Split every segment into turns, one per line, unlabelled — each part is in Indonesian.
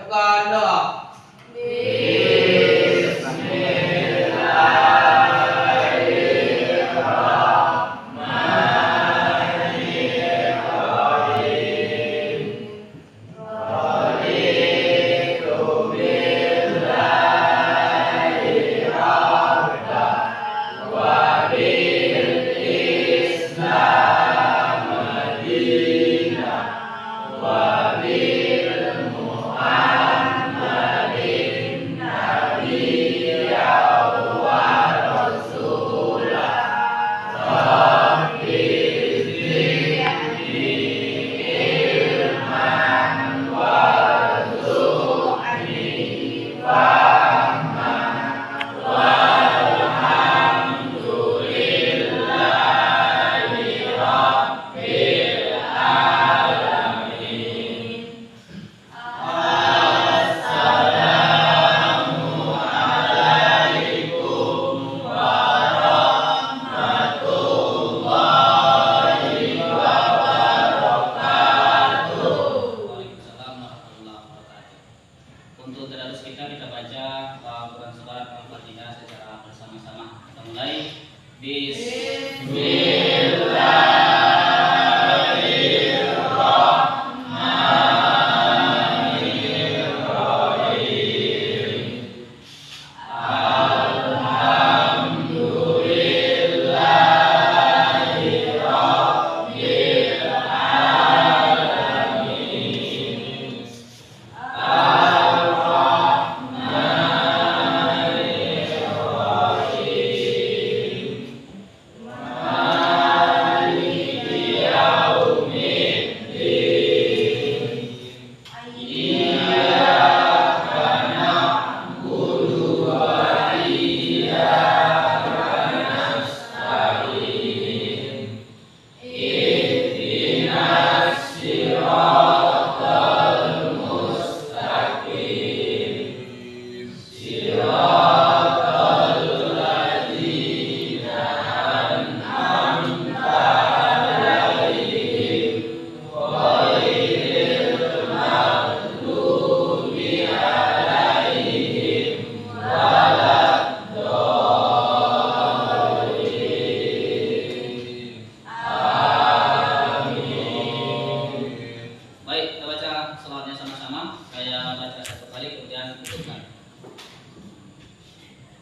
Tekanlah.
Untuk tadarus kita baca Quran surat Al-Fatihah secara bersama-sama. Kita mulai.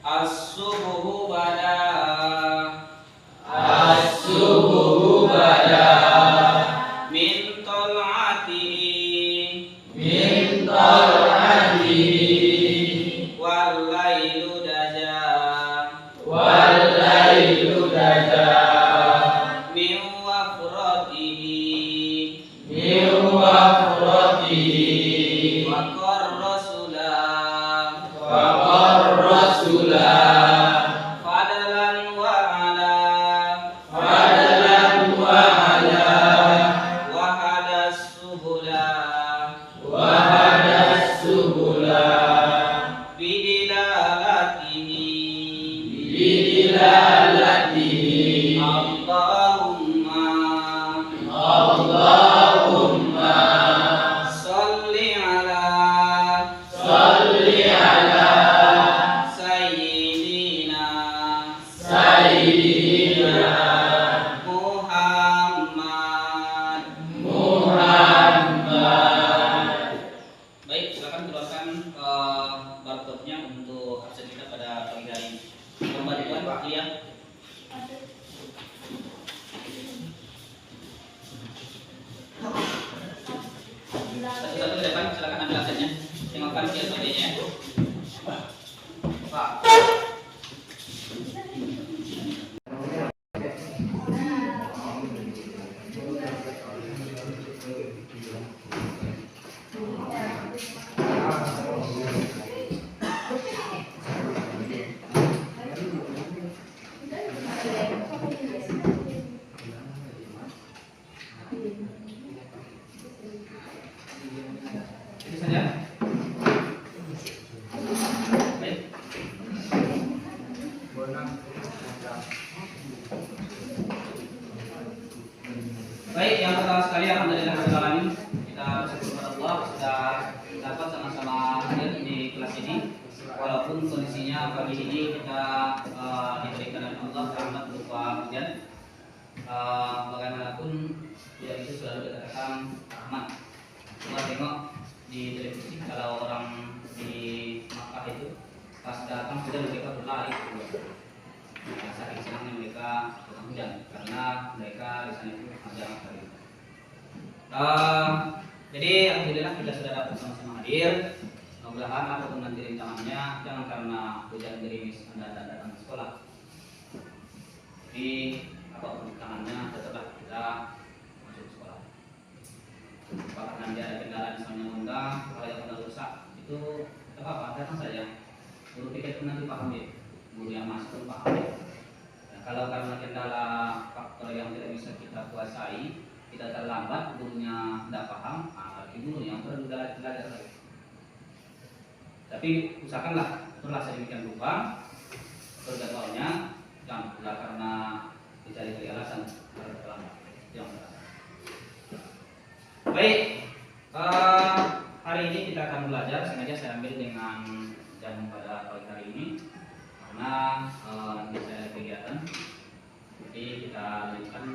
As-subuhu bada min tal'atihi wal lailu daja min wafratihi wa qarrasula fadalan wa ala wa hadas subula bidilalatihi Allahumma salli ala sayyidina Muhammad. Baik, silakan keluarkan barcode-nya untuk absen kita pada pagi hari ini. Pembantuan Pak Lia. Satu-satu ke depan, silakan ambil absennya. Tengokkan QR code-nya. Pak. Itu saja. Baik. Baik, yang pertama sekali alhamdulillah rabbil alamin. Kita bersyukur kepada Allah sudah dapat sama-sama hadir di kelas ini. Walaupun kondisinya pagi ini kita diberikan oleh Allah rahmat berupa hujan, bagaimanapun hujan itu selalu dikatakan rahmat. Coba tengok di televisi kalau orang di Makkah itu pas datang hujan mereka berlari. Saking senangnya mereka datang hujan karena mereka di sana itu jarang sekali. Jadi alhamdulillah kita sudah dapat sama-sama hadir. Mudah-mudahan apapun nanti rintangannya, jangan karena hujan gerimis Anda datang ke sekolah. Tapi apapun rintangannya tetaplah kita masuk sekolah. Apakah nanti ada kendala misalnya undang, kalau yang pernah rusak itu tidak apa-apa, datang saja. Guru pikir pun nanti paham ya, guru yang masuk pun paham ya. Nah, kalau karena kendala faktor yang tidak bisa kita kuasai, kita terlambat, gurunya tidak paham, guru yang perlu belajar lagi. Tapi usahakanlah aturlah sedemikian rupa berjadwalnya, jangan pula karena dicari alasan terlambat. Baik, hari ini kita akan belajar. Sengaja saya ambil dengan jam pada pagi hari ini karena nanti saya ada kegiatan. Jadi kita lanjutkan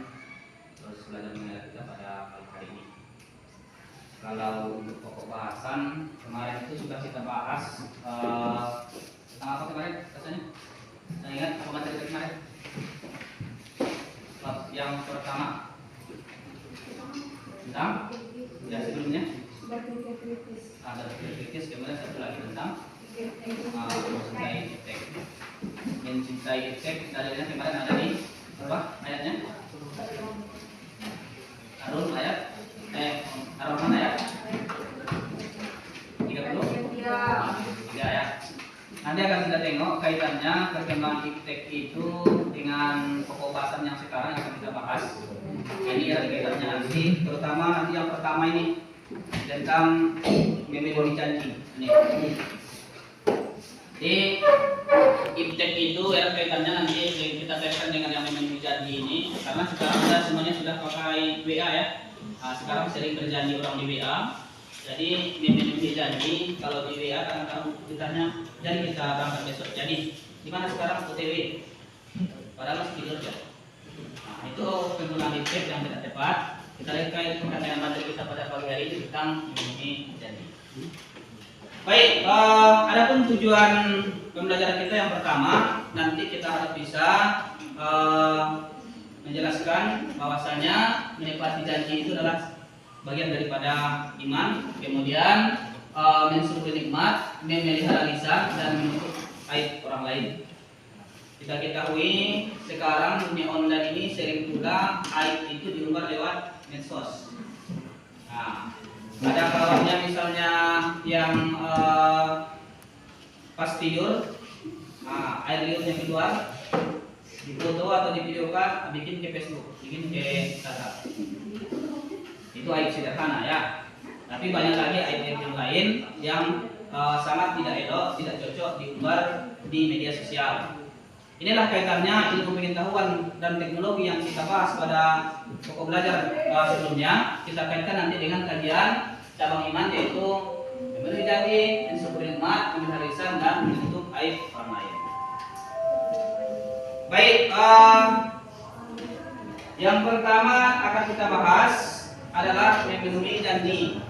terus belajar mengenai kita pada pagi hari ini. Kalau untuk pokok bahasan kemarin itu sudah kita bahas tentang apa kemarin rasanya? Saya ingat apa materi kemarin? Yang pertama tentang ya sebelumnya ada kritis, kemudian satu lagi tentang mencintai iptek. Dalilnya kemarin ada di apa ayatnya? Arun ayat Ar-Rahman ayat 30 ya. Nanti akan kita tengok kaitannya perkembangan iptek itu dengan pokok bahasan yang sekarang akan kita bahas. Ini ada kaitannya nanti, terutama nanti yang pertama ini tentang memenuhi janji. Jadi iptek itu ya kaitannya nanti kita kaitkan dengan yang memenuhi janji ini, karena sekarang kita semuanya sudah pakai WA ya. Nah, sekarang sering berjanji orang di WA, jadi memenuhi janji. Kalau di WA kadang-kadang ditanya, jadi kita berangkat besok. Jadi gimana sekarang OTW? Padahal masih tidur ya. Nah, itu penggunaan iptek yang tidak tepat. Kita lihat dengan materi kita pada pagi hari ini tentang memenuhi janji. Baik, adapun tujuan pembelajaran kita yang pertama, nanti kita harus bisa menjelaskan bahwasanya menepati janji itu adalah bagian daripada iman, kemudian mensyukuri nikmat, memelihara lisan dan menutup aib orang lain. Kita ketahui sekarang dunia online ini sering pula aib itu diumbar lewat medsos. Nah, ada kawannya misalnya yang pas tidur, air liurnya keluar, difoto atau divideokan, bikin ke Facebook, bikin ke Instagram. Itu aib sederhana ya. Tapi banyak lagi aib yang lain yang sangat tidak elok, tidak cocok diumbar di media sosial. Inilah kaitannya ilmu pengetahuan dan teknologi yang kita bahas pada pokok belajar sebelumnya. Kita kaitkan nanti dengan kajian cabang iman, yaitu memenuhi janji, mensyukuri nikmat, memelihara lisan dan menutup aib orang lain. Baik, yang pertama akan kita bahas adalah memenuhi janji.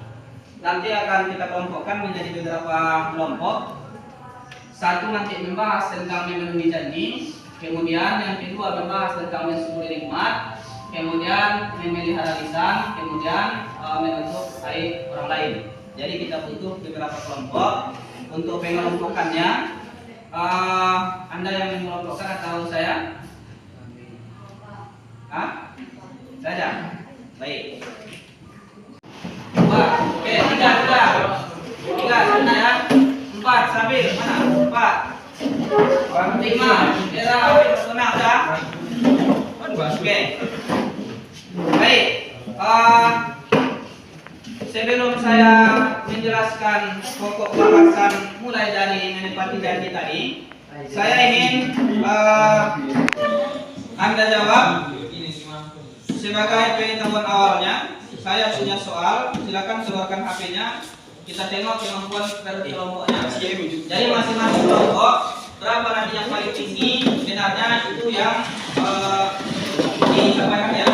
Nanti akan kita kelompokkan menjadi beberapa kelompok. Satu nanti membahas tentang memenuhi janji, kemudian yang kedua membahas tentang mensyukuri nikmat, kemudian memelihara lisan, kemudian menutup aib orang lain. Jadi kita butuh beberapa kelompok untuk pengelompokannya. Anda yang mengelompokkan atau saya? Saja. Baik. Oke, tiga sana ya. 4 Sabil mana? 4. 5 Era personal dah. Oke. Baik. Sebelum saya menjelaskan pokok bahasan mulai dari menepati janji tadi, saya ingin Anda jawab sebagai pengetahuan awalnya. Saya punya soal, silakan keluarkan HP-nya. kita tengok kemampuan per kelompoknya. Jadi masing-masing kelompok berapa nanti yang paling tinggi, sebenarnya itu yang disampaikan ya.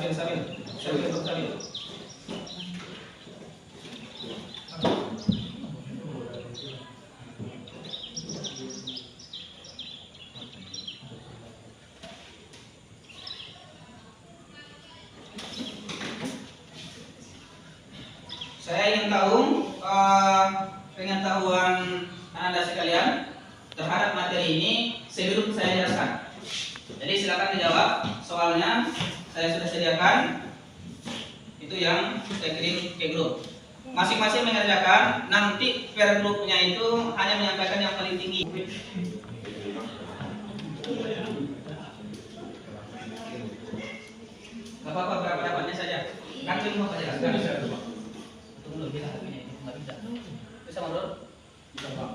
Sambil. Saya ingin tahu pengetahuan Anda sekalian terhadap materi ini sebelum saya jelaskan. Jadi silakan dijawab soalnya. Saya sudah sediakan itu yang saya kirim ke grup. Masing-masing mengerjakan, nanti per grupnya itu hanya menyampaikan yang paling tinggi. Gak apa-apa, berapa dapatnya saja. Kan belum apa jelaskan. Tunggu kita ini nggak bisa. Bisa menurut? Bisa Pak.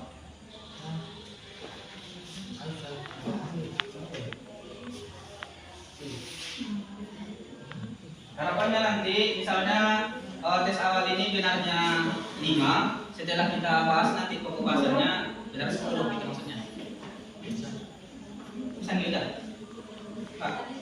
Harapannya nanti misalnya tes awal ini benarnya 5, setelah kita bahas nanti pokok bahasanya benar 10 gitu maksudnya. Bisa tidak? Pak.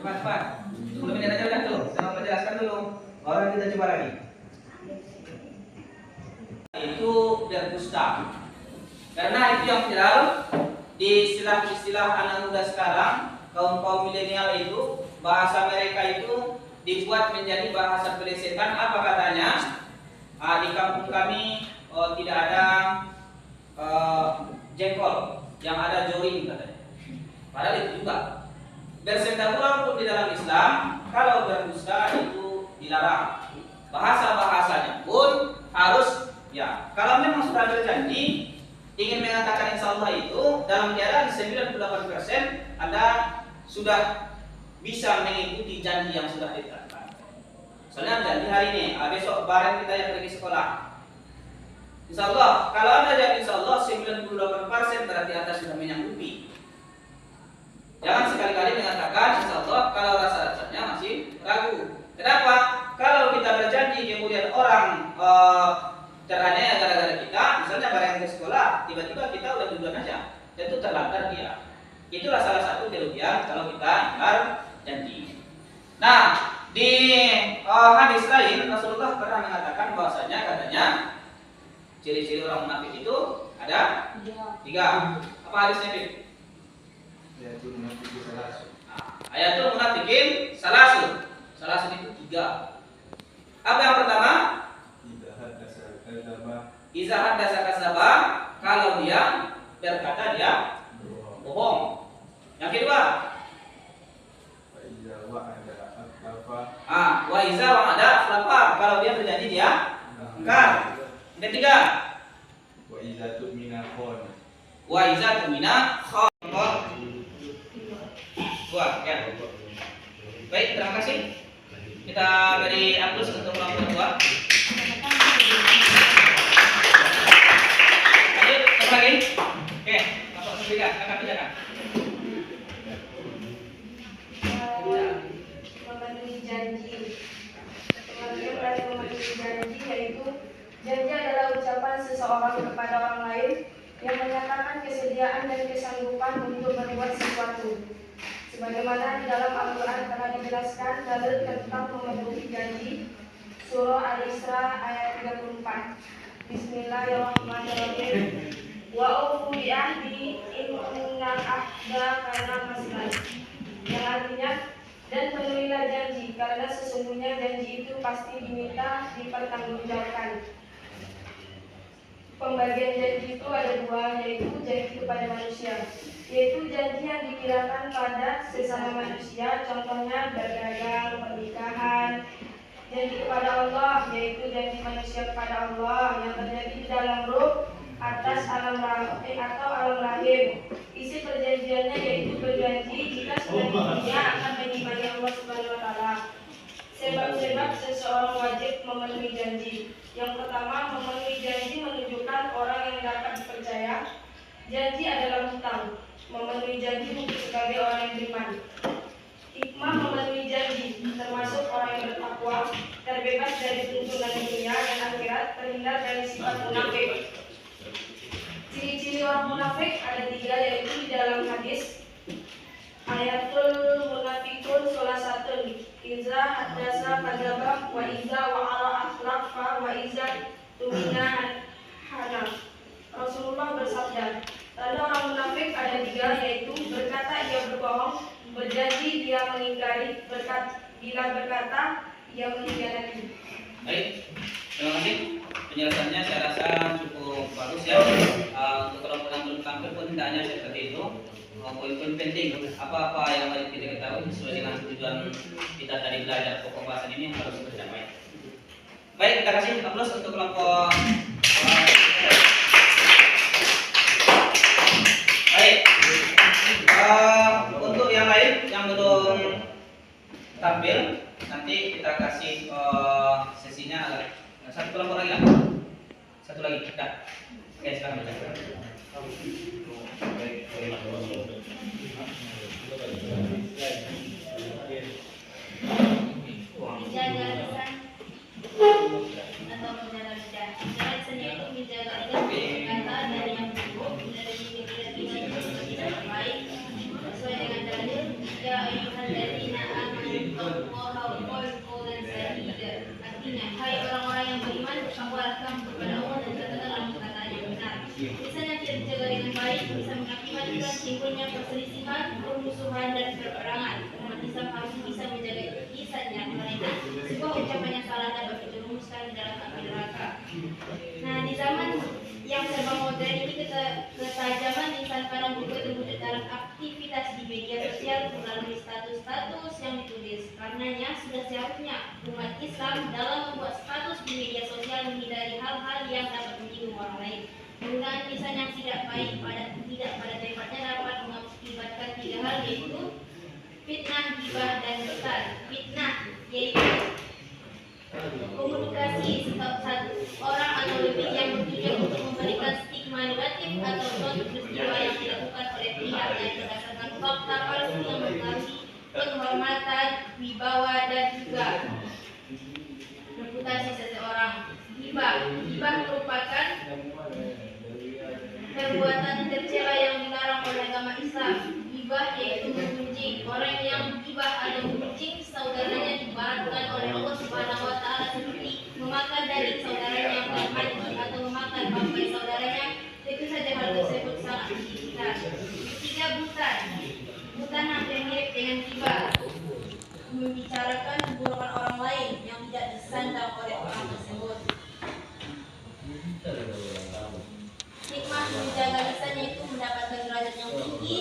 Cepat. Sebelum ini aja udah tuh, saya mau menjelaskan dulu. Baru kita coba lagi. Itu berdusta. Karena itu yang viral di istilah-istilah anak muda sekarang, kaum milenial itu, bahasa mereka itu dibuat menjadi bahasa pelesetan. Apa katanya? Di kampung kami tidak ada jengkol, yang ada jorin katanya. Padahal itu juga. Bersendahula pun di dalam Islam, kalau berdusta itu dilarang. Bahasa-bahasanya pun harus ya. Kalau memang sudah berjanji ingin mengatakan insya Allah itu dalam keadaan 98% Anda sudah bisa mengikuti janji yang sudah ditetapkan. Soalnya janji hari ini, besok bareng kita yang pergi sekolah. Insya Allah, kalau Anda janji insya Allah 98% berarti Anda sudah menyanggupi. Jangan sekali-kali mengatakan insya Allah kalau rasa-rasanya masih ragu. Kenapa? Kalau kita berjanji kemudian orang teraniaya gara-gara kita, misalnya bareng ke sekolah, tiba-tiba kita udah duluan aja, tentu terlantar dia. Itulah salah satu kerugian kalau kita ingkar janji. Nah, di hadis lain Rasulullah pernah mengatakan bahwasanya katanya ciri-ciri orang munafik itu ada 3. Apa hadisnya, Fit? Ayatul munafikin salasun. Salasun itu 3. Apa yang pertama? Iza haddasa kadzaba. Kalau dia berkata dia bohong. Yang kedua? Wa iza wa'ada akhlafa. Kalau dia berjanji dia ingkar. Yang ketiga? Wa iza tu'mina khon. Dua, ya. Baik, terima kasih. Kita beri aplaus untuk kelompok 2. Lanjut, satu lagi. Oke, kelompok 3, kakak bicara.
Memenuhi janji. Pengertian dari memenuhi janji yaitu janji adalah ucapan seseorang kepada orang lain yang menyatakan kesediaan dan kesanggupan untuk berbuat sesuatu. Sebagaimana di dalam Al-Quran telah dijelaskan dalil tentang memenuhi janji. Surah Al-Isra ayat 34. Bismillahirrahmanirrahim. Wa aufu bi ahdi innal ahda kana mas'ulan. Yang artinya, dan penuhilah janji karena sesungguhnya janji itu pasti diminta dipertanggungjawabkan. Pembagian janji itu ada 2, yaitu janji kepada manusia, yaitu janji yang dikirakan pada sesama manusia, contohnya berdagang, pernikahan, janji kepada Allah, yaitu janji manusia kepada Allah yang terjadi di dalam ruh atas alam lahir. Isi perjanjiannya yaitu berjanji jika sudah di dunia akan mengimani Allah Subhanahu wa taala. Sebab-sebab seseorang wajib memenuhi janji. Yang pertama, memenuhi janji menunjukkan orang yang dapat dipercaya. Janji adalah hutang. Memenuhi janji bukan sebagai orang yang beriman. Hikmah memenuhi janji, termasuk orang yang bertakwa, terbebas dari tuntunan dunia dan akhirat, terhindar dari sifat munafik. Ciri-ciri orang munafik ada 3, yaitu di dalam hadis ayatul munafikun salah satu, iza hadasa kadzaba wa iza wa'ala akhlafa wa iza tumina hana. Rasulullah bersabda, tanda orang munafik ada 3, yaitu berkata ia berbohong, berjanji dia mengingkari, bila berkata ia mengkhianati.
Baik, terima kasih penjelasannya. Saya rasa cukup bagus ya. Untuk kelompok yang belum tampil pun hendaknya seperti itu. Poin-poin penting apa-apa yang wajib kita ketahui sesuai dengan tujuan kita tadi belajar pokok bahasan ini harus tercapai. Baik, kita kasih aplaus untuk kelompok. Baik, untuk yang lain yang belum tampil nanti kita kasih sesinya satu kelompok lagi lah. Satu lagi, dah. Oke, silakan baca.
Menjaga lisan atau menjaga lidah. Menjaga lisan itu menjaga kata dari yang buruk, dari yang tidak baik, sesuai dengan dalil. Ya ayyuhalladzina amanu qawlan sadida. Artinya, hai orang-orang yang beriman, bertakwalah kepada Allah dan katakanlah perkataan yang benar. Lisan yang tidak dijaga dengan baik bisa mengakibatkan timbulnya perselisihan, permusuhan dan peperangan. Umat Islam harus bisa menjaga lisannya, karena sebuah ucapan yang salah dapat menjerumuskan di dalam api neraka. Nah, di zaman yang serba modern ini ketajaman lisan kadang juga terwujud dalam aktivitas di media sosial melalui status-status yang ditulis. Karenanya sudah seharusnya umat Islam dalam membuat status di media sosial menghindari hal-hal yang dapat menyinggung orang lain. Penggunaan lisan yang tidak baik tidak pada tempatnya dapat mengakibatkan 3 hal, yaitu fitnah, gibah, dan dusta. Fitnah yaitu komunikasi satu orang atau lebih yang bertujuan untuk memberikan stigma negatif atau suatu peristiwa yang dilakukan oleh pihak yang berdasarkan fakta palsu yang mempengaruhi penghormatan, wibawa, dan juga reputasi seseorang. Gibah merupakan perbuatan tercela yang dilarang oleh agama Islam. Gibah yaitu membenci. Orang yang gibah atau membenci saudaranya dibaratkan oleh Allah Subhanahu wa taala seperti memakan daging saudaranya yang telah mati atau memakan bangkai saudaranya. Tentu saja hal tersebut sangat menyedihkan. Ketiga, bukan hampir mirip dengan gibah, membicarakan keburukan orang lain yang tidak disandang oleh orang tersebut. Hikmah menjaga lisan yaitu mendapatkan derajat yang tinggi,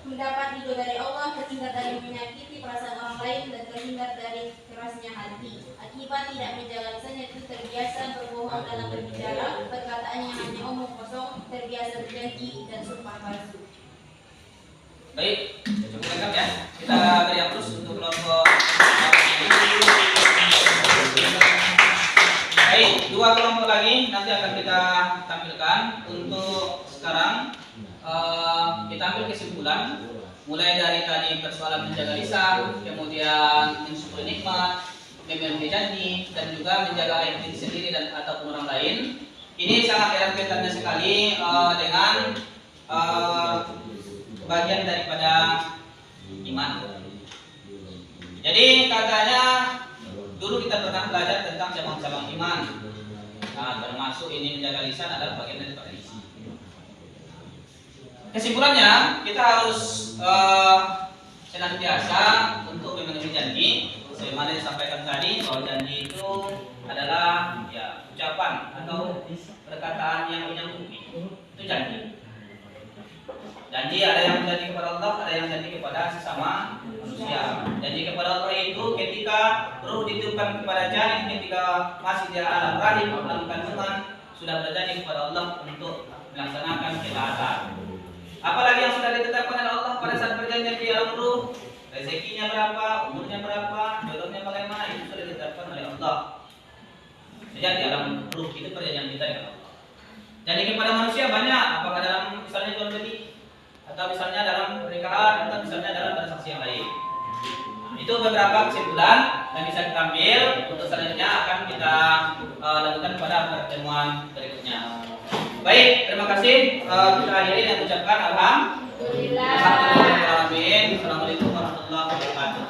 mendapat ridho dari Allah, terhindar dari menyakiti perasaan orang lain, dan terhindar dari kerasnya hati. Akibat tidak menjaga lisan yaitu terbiasa berbohong dalam berbicara, perkataannya hanya omong kosong, terbiasa berjanji dan sumpah palsu.
Baik, cukup lengkap ya. Kita beri aplaus untuk kelompok. Baik, 2 kelompok lagi nanti akan kita tampilkan. Untuk sekarang kita ambil kesimpulan mulai dari tadi persoalan menjaga lisan, kemudian mensyukuri nikmat, memenuhi janji, dan juga menjaga aib diri sendiri dan ataupun orang lain. Ini sangat erat kaitannya sekali dengan bagian daripada iman. Jadi katanya dulu kita pernah belajar tentang cabang-cabang iman. Nah, termasuk ini menjaga lisan adalah bagian daripada lisan. Kesimpulannya, kita harus senantiasa untuk memenuhi janji. Sebagaimana disampaikan tadi, bahwa janji itu adalah ya ucapan atau perkataan yang menyanggupi. Itu janji. Janji ada yang janji kepada Allah, ada yang janji kepada sesama manusia. manusia. Jadi kepada Allah itu ketika ruh ditiupkan kepada janin, ketika masih di alam rahim dalam kandungan, sudah berjanji kepada Allah untuk melaksanakan ketaatan. Apalagi yang sudah ditetapkan oleh Allah pada saat perjanjian di alam ruh, rezekinya berapa, umurnya berapa, jodohnya bagaimana, itu sudah ditetapkan oleh Allah. Sejak di alam ruh itu perjanjian kita dengan Allah. Jadi kepada manusia banyak, apakah dalam misalnya jual beli, atau misalnya dalam pernikahan, atau misalnya dalam transaksi yang lain. Itu beberapa kesimpulan yang bisa kita ambil. Untuk selanjutnya akan kita lakukan pada pertemuan berikutnya. Baik, terima kasih. Kita akhiri dan ucapkan alhamdulillah. Assalamualaikum warahmatullahi wabarakatuh.